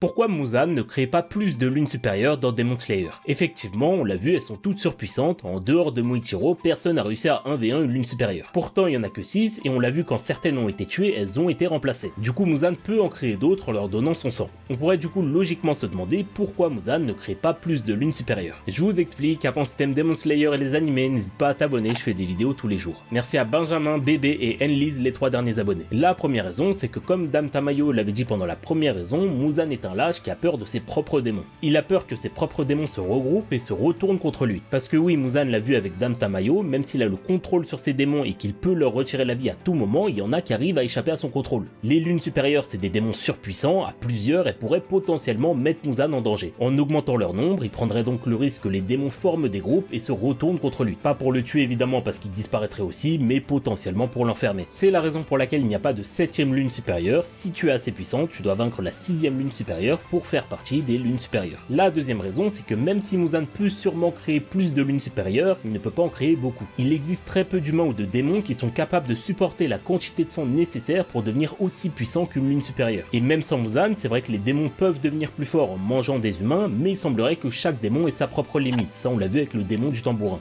Pourquoi Muzan ne crée pas plus de lunes supérieures dans Demon Slayer? Effectivement, on l'a vu, elles sont toutes surpuissantes, en dehors de Muichiro, personne n'a réussi à 1v1 une lune supérieure. Pourtant, il y en a que 6, et on l'a vu quand certaines ont été tuées, elles ont été remplacées. Du coup, Muzan peut en créer d'autres en leur donnant son sang. On pourrait du coup logiquement se demander pourquoi Muzan ne crée pas plus de lunes supérieures. Je vous explique, avant si t'aimes Demon Slayer et les animés, n'hésite pas à t'abonner, je fais des vidéos tous les jours. Merci à Benjamin, Bébé et Enlise, les 3 derniers abonnés. La première raison, c'est que comme Dame Tamayo l'avait dit pendant la première raison, Muzan est un lâche qui a peur de ses propres démons. Il a peur que ses propres démons se regroupent et se retournent contre lui. Parce que oui, Muzan l'a vu avec Dame Tamayo, même s'il a le contrôle sur ses démons et qu'il peut leur retirer la vie à tout moment, il y en a qui arrivent à échapper à son contrôle. Les lunes supérieures, c'est des démons surpuissants, à plusieurs, et pourraient potentiellement mettre Muzan en danger. En augmentant leur nombre, il prendrait donc le risque que les démons forment des groupes et se retournent contre lui. Pas pour le tuer évidemment parce qu'il disparaîtrait aussi, mais potentiellement pour l'enfermer. C'est la raison pour laquelle il n'y a pas de 7ème lune supérieure. Si tu es assez puissant, tu dois vaincre la 6ème lune supérieure pour faire partie des lunes supérieures. La deuxième raison, c'est que même si Muzan peut sûrement créer plus de lunes supérieures, il ne peut pas en créer beaucoup. Il existe très peu d'humains ou de démons qui sont capables de supporter la quantité de sang nécessaire pour devenir aussi puissant qu'une lune supérieure. Et même sans Muzan, c'est vrai que les démons peuvent devenir plus forts en mangeant des humains, mais il semblerait que chaque démon ait sa propre limite. Ça, on l'a vu avec le démon du tambourin.